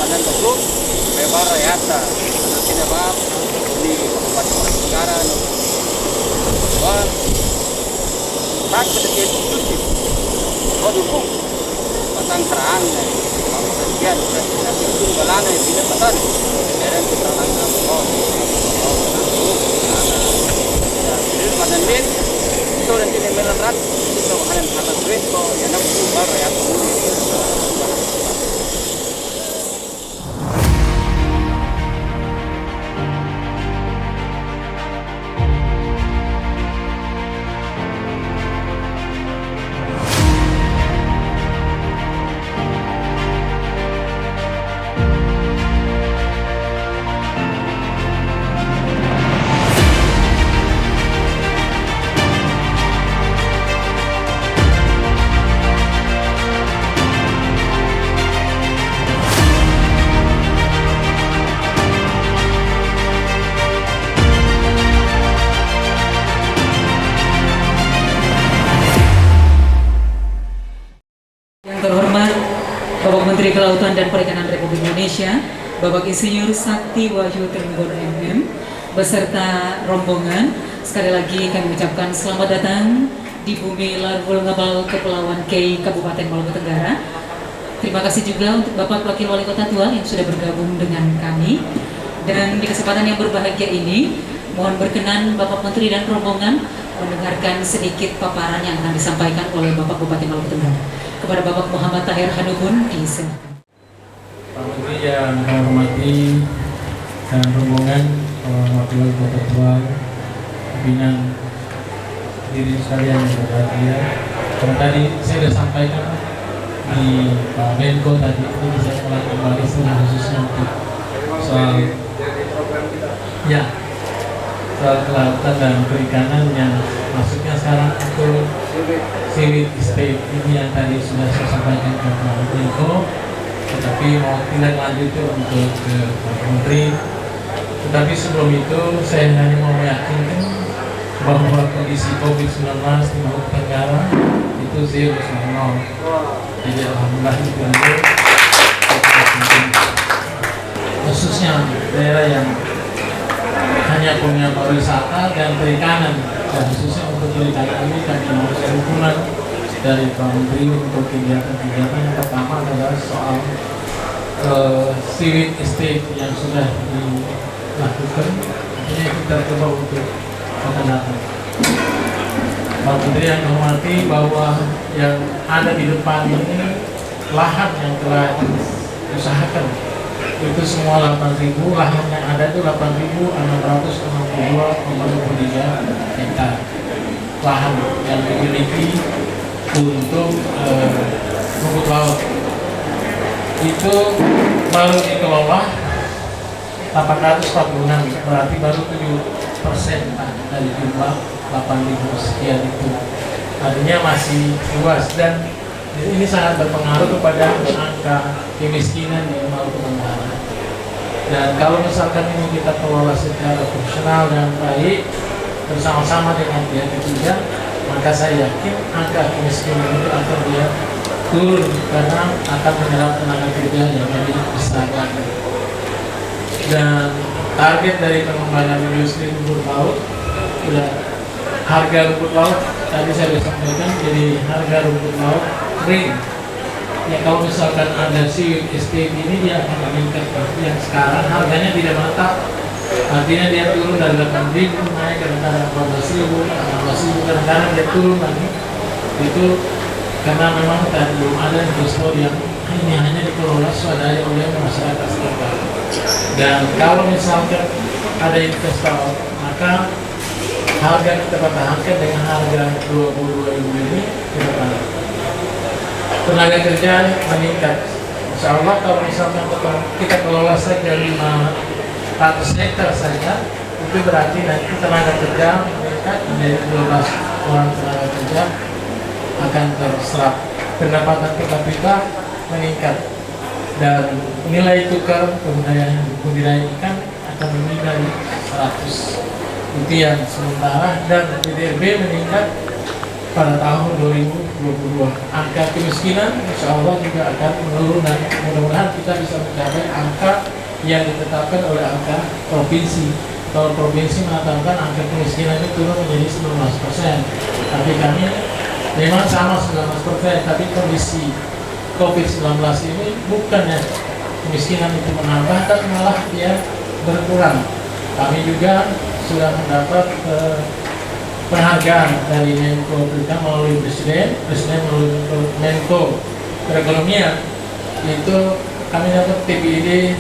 Kabupaten Tobruk, Bebar Rayata, nanti dapat di Kabupaten Negara, wah, tak sedikit khusus, kau dukung, pasang kerang, kemudian itu balana tidak pesan, dan kita langkah kau, jadi pada ini itu nanti memelat itu makanan atas duit kau yang nampu Bebar Rayata. Terhormat Bapak Menteri Kelautan dan Perikanan Republik Indonesia, Bapak Insinyur Sakti Wahyu Trenggono MM, beserta rombongan, sekali lagi kami ucapkan selamat datang di bumi Larvul Ngabal, Kepulauan Kei, Kabupaten Maluku Tenggara. Terima kasih juga untuk Bapak Wakil Wali Kota Tual yang sudah bergabung dengan kami. Dan di kesempatan yang berbahagia ini, mohon berkenan Bapak Menteri dan rombongan mendengarkan sedikit paparan yang akan disampaikan oleh Bapak Bupati Maluku Tenggara. Kepada Bapak Muhammad Tahir Hanubun, disilakan. Pak Menteri yang saya hormati dan rombongan Wakil Wali Kota Tual, pimpinan diri sekalian yang berbahagia. Karena tadi saya sudah sampaikan di Pak Menko tadi, ini saya ulang kembali khususnya untuk soal kelautan dan perikanan yang maksudnya sekarang untuk seaweed estate ini yang tadi sudah saya sampaikan ke Pak Menko, tetapi mau tindak lanjut untuk ke Pak Menteri. Tetapi sebelum itu saya hanya mau meyakinkan bahwa kondisi COVID-19 di Maluku Tenggara itu zero sama nol. Jadi alhamdulillah itu khususnya daerah yang hanya punya pariwisata dan perikanan, dan khususnya untuk perikanan ini kami memberikan dukungan dari Pak Menteri untuk kegiatan-kegiatan. Yang pertama adalah soal seaweed estate yang sudah dilakukan, ini kita coba untuk akan datang. Pak Menteri yang menghormati bahwa yang ada di depan ini lahan yang telah diusahakan itu semua 8.000, lahan yang ada itu 8.662,23 hektar lahan yang dimiliki untuk rumput laut. Itu baru dikelola 846, berarti baru 7% dari jumlah 8.000 sekian itu. Artinya masih luas, dan ini sangat berpengaruh kepada angka kemiskinan di Maluku Tenggara. Dan kalau misalkan ini kita kelola secara profesional dan baik bersama-sama dengan pihak ketiga, maka saya yakin angka kemiskinan itu akan dia turun karena akan menyerap tenaga kerja yang lebih besar lagi. Dan target dari pengembangan industri rumput laut sudah harga rumput laut tadi saya sudah sampaikan, jadi harga rumput laut kering ya, kalau misalkan ada seaweed estate ini dia akan meningkat. Yang sekarang harganya tidak menetap, artinya dia turun dari 8.000 naik ke kadang 14.000, kadang-kadang dia turun lagi. Itu karena memang tadi belum ada investor yang ini hanya dikelola swadaya oleh masyarakat setempat. Dan kalau misalkan ada investor, maka harga kita pertahankan dengan harga 22.000 ini ke depan. Tenaga kerja meningkat. Insya Allah kalau misalkan kita kelola saja 500 hektar saja, itu berarti nanti tenaga kerja meningkat menjadi 12 orang tenaga kerja akan terserap. Pendapatan per kapita meningkat, dan nilai tukar budidaya ikan akan meningkat 100 rupiah sementara, dan PDB meningkat pada tahun 2022. Angka kemiskinan insya Allah juga akan menurun dan mudah-mudahan kita bisa mencapai angka yang ditetapkan oleh angka provinsi. Kalau provinsi mengatakan angka kemiskinan itu turun menjadi 19%, tapi kami memang sama 19%, tapi kondisi COVID-19 ini bukannya kemiskinan itu menambah, tapi malah dia berkurang. Kami juga sudah mendapat penghargaan dari Menko melalui Presiden melalui Menko Perekonomian. Itu kami dapat TPID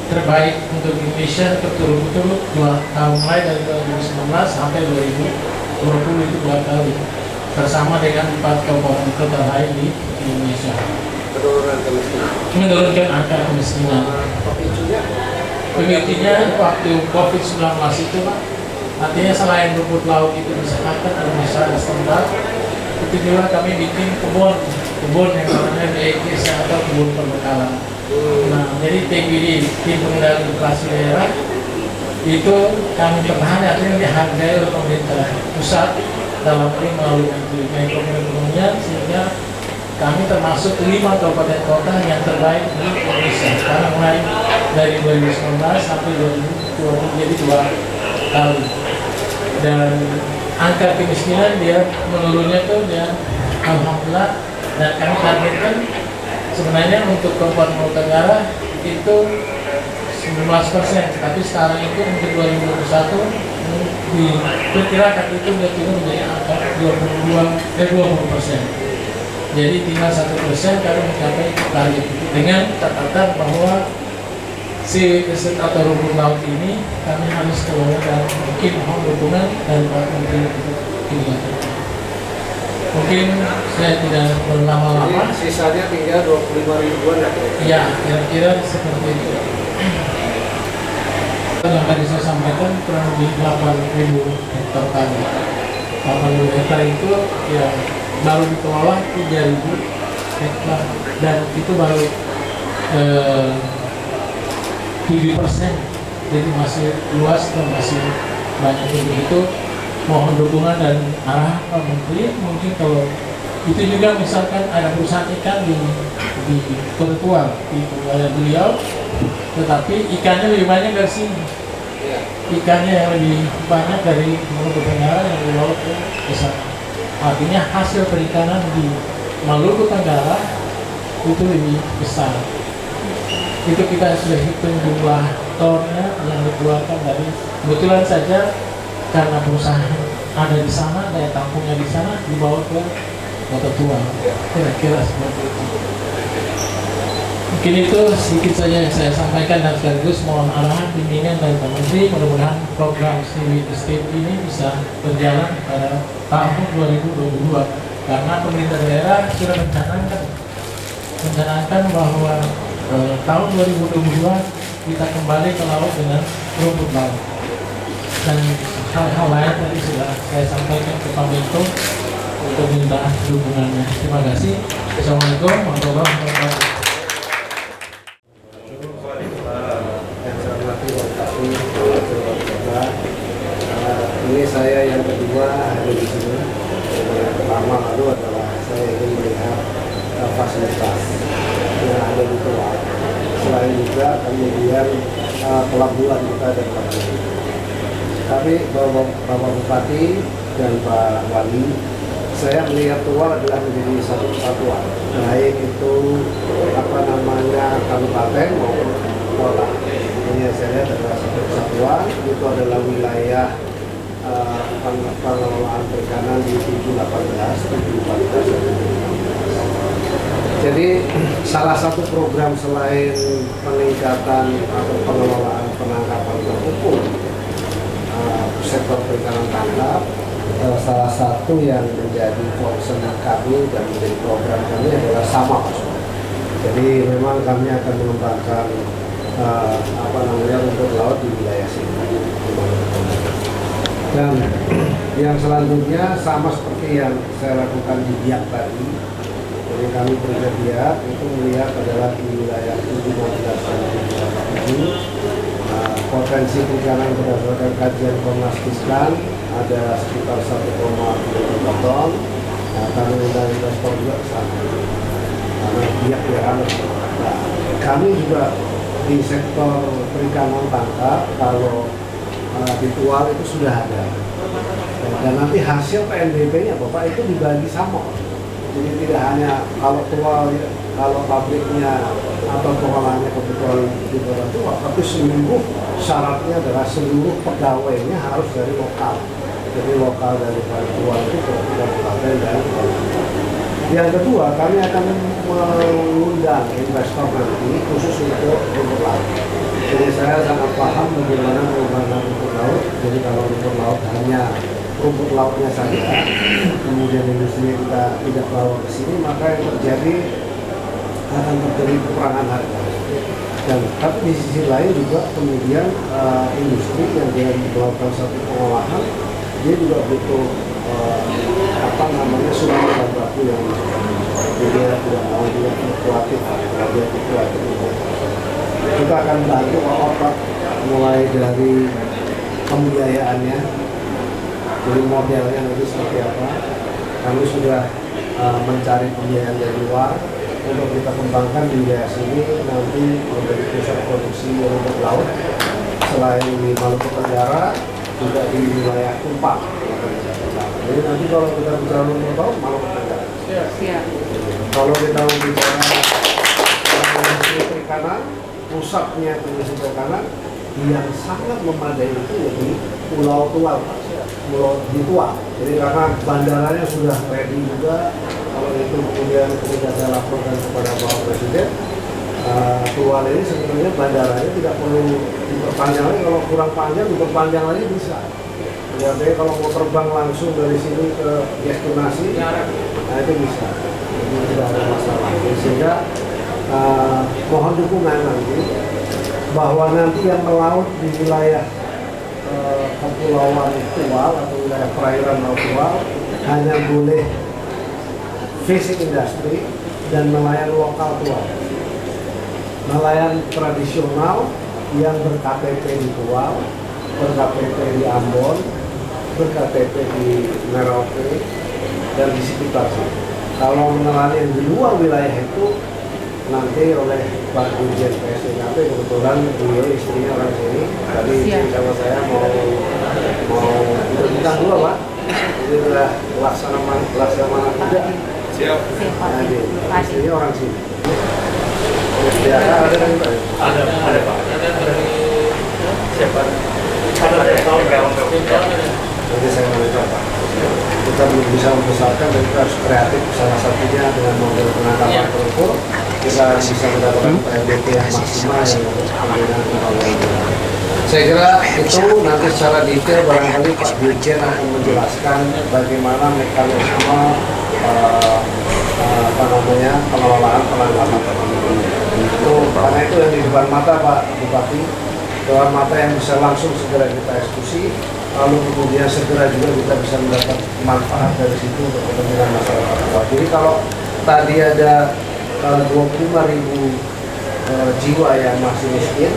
terbaik untuk Indonesia berturut-turut 2 tahun, mulai dari 2019 sampai 2020, itu 2 kali bersama dengan 4 kabupaten kota lain di Indonesia. Menurunkan angka kemiskinan. Pemicunya waktu COVID-19 itu Pak, artinya selain rumput laut itu disehatkan ada masyarakat setempat, itu juga kami bikin kebun yang namanya DEKS atau kebun perbekalan. Nah, jadi TPD, tim pengendalian inflasi daerah, itu kami pertahankan, artinya dihargai oleh pemerintah pusat dalam ini melalui Menko Perekonomian, sehingga kami termasuk 5 kabupaten kota yang terbaik di Indonesia. Karena mulai dari 2019 sampai 2020 jadi 2 kali. Dan angka kemiskinan dia menurunnya tuh dia alhamdulillah, dan kami targetkan sebenarnya untuk Kabupaten Nusa Tenggara itu 19%, tapi sekarang itu untuk 2021 diperkirakan itu dia turun menjadi angka 20%. Jadi tinggal 1% kalau mencapai target itu, dengan catatan bahwa si riset atau rumput laut ini kami harus keluar dan mungkin mohon dukungan dan Pak Menteri untuk dilakukan. Mungkin saya tidak berlama-lama. Sisanya tinggal 25 ribuan ya? Ya, kira-kira seperti itu. Yang tadi saya sampaikan kurang lebih 8.000 hektar tadi. 8.000 hektar itu ya baru dikelola 3.000 hektar, dan itu baru 7%, jadi masih luas dan masih banyak. Itu mohon dukungan dan arah Pak Menteri. Mungkin kalau itu juga misalkan ada perusahaan ikan di Tertuang di wilayah beliau, tetapi ikannya lebih banyak dari sini. Ikannya yang lebih banyak dari Maluku Tenggara yang dibawa ke sana. Artinya hasil perikanan di Maluku Tenggara itu lebih besar. Itu kita sudah hitung jumlah tonnya yang dikeluarkan dari, kebetulan saja karena perusahaan ada di sana, daya tampungnya di sana, dibawa ke Kota Tua. Kira-kira seperti itu. Mungkin itu sedikit saja yang saya sampaikan, dan sekaligus mohon arahan bimbingan dari Pak Menteri. Mudah-mudahan program Seaweed Estate ini bisa berjalan pada tahun 2022, karena pemerintah daerah sudah mencanangkan bahwa tahun 2022 kita kembali ke laut dengan rumput laut, dan hal-hal lain tadi sudah saya sampaikan ke Pak Menko untuk minta dukungannya. Terima kasih. Assalamualaikum warahmatullahi wabarakatuh. Ini saya yang kedua hari di sini. Yang pertama lalu adalah saya ingin melihat fasilitas yang ada di Tua. Selain juga kemudian pelabuhan kita dan pelabuhan. Tapi Bapak Bupati dan Pak Wali, saya melihat Tua adalah menjadi satu kesatuan, baik itu kabupaten maupun kota. Ini saya lihat adalah satu kesatuan. Itu adalah wilayah pengelolaan perikanan di 718, 714. Jadi salah satu program selain peningkatan atau pengelolaan penangkapan terhukum sektor perikanan tangkap, salah satu yang menjadi concern kami dan menjadi program kami adalah sama. Jadi memang kami akan mengembangkan rumput laut di wilayah sini. Dan yang selanjutnya sama seperti yang saya lakukan di Biak tadi. Jadi kami bekerja Biak itu melihat adalah di wilayah 715 dan 747. Potensi perikanan berdasarkan kajian Komnas Fiskan ada sekitar 1,2 ton. Nah, kami undang investor juga ke sana. Karena pihak-pihak nah, kami juga di sektor perikanan tangkap kalau di Tual itu sudah ada. Dan nanti hasil PNBP-nya Bapak itu dibagi sama. Jadi tidak hanya kalau Tual, kalau pabriknya atau pengolahannya kebetulan di Kota Tual, tapi seluruh syaratnya adalah seluruh pegawainya harus dari lokal. Jadi lokal dari Tual itu kabupaten dan kota. Yang kedua, kami akan mengundang investor nanti khusus untuk rumput laut. Jadi saya sangat paham bagaimana pengembangan rumput laut. Jadi kalau rumput laut hanya rumput lautnya saja, kemudian industri kita tidak bawa ke sini, maka yang terjadi akan terjadi kekurangan harga. Dan tapi di sisi lain juga kemudian industri yang dia melakukan satu pengolahan, dia juga butuh sumber bahan baku yang dia tidak mau juga fluktuatif, kalau dia fluktuatif. Kita akan bantu otak mulai dari pembiayaannya, jadi modelnya nanti seperti apa. Kami sudah mencari pembiayaan dari luar untuk kita kembangkan di wilayah sini, nanti menjadi pusat produksi rumput laut selain di Maluku Tenggara juga di wilayah Tumpang. Jadi nanti kalau kita bicara rumput laut, Maluku Tenggara. Kalau kita bicara industri perikanan, pusatnya industri perikanan yang sangat memadai itu di Pulau Tual, Pulau di Tual. Jadi karena bandaranya sudah ready juga, kalau itu kemudian saya laporkan kepada Bapak Presiden, Tual ini sebenarnya bandaranya tidak perlu diperpanjang lagi, kalau kurang panjang diperpanjang lagi bisa. Jadi kalau mau terbang langsung dari sini ke destinasi, nah itu bisa. Jadi tidak ada masalah. Sehingga mohon dukungan nanti bahwa nanti yang melaut di wilayah Kepulauan Tual atau wilayah perairan Laut Tual hanya boleh fishing industry dan nelayan lokal Tual. Nelayan tradisional yang ber-KTP di Tual, ber-KTP di Ambon, ber-KTP di Merauke dan di sekitar sini. Kalau nelayan di luar wilayah itu nanti oleh Pak Dirjen PSDKP, kebetulan beliau istrinya orang sini, tadi sama saya mau bintang 2 Pak, jadi udah laksamana kuda. Siap. Nah, istrinya orang sini. Ya, ada kan Pak? Ada Pak. Siapa? Nanti saya minta Pak. Kita belum bisa membesarkan dan kita harus kreatif, salah satunya dengan model penangkapan terukur kita bisa mendapatkan PNBP yang maksimal yang pembinaan pembangunan. Saya kira itu nanti secara detail barangkali Pak Dirjen akan menjelaskan bagaimana mekanisme pengelolaan penangkapan itu, karena itu yang di depan mata Pak Bupati, depan mata yang bisa langsung segera kita eksekusi, lalu kemudian segera juga kita bisa mendapat manfaat dari situ untuk kepentingan masyarakat. Jadi kalau tadi ada 25.000 jiwa yang masih miskin,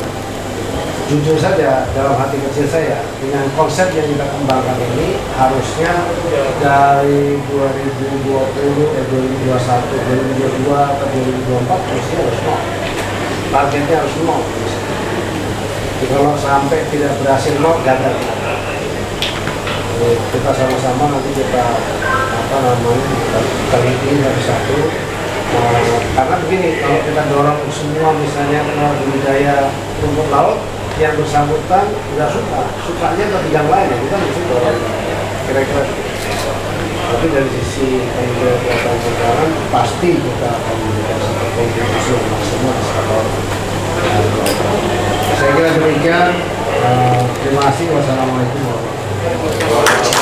jujur saja dalam hati kecil saya, dengan konsep yang kita kembangkan ini harusnya dari 2020, 2021, 2022 atau 2024 harusnya harus nol. Targetnya harus nol. Jadi kalau sampai tidak berhasil nol, gagal. Kita sama-sama nanti kita teliti satu-satu. Karena begini, kalau kita dorong semua misalnya kenal budidaya rumput laut, yang bersangkutan nggak sukanya ke bidang lain, ya kita mesti dorong kira-kira. Tapi dari sisi kegiatan sekarang pasti kita akan memberikan satu kontribusi yang maksimal di sektor. Saya kira demikian. Terima kasih. Wassalamualaikum warahmatullahi wabarakatuh.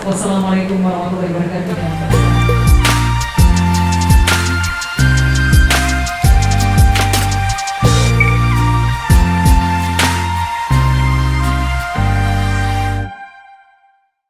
Wassalamualaikum warahmatullahi wabarakatuh.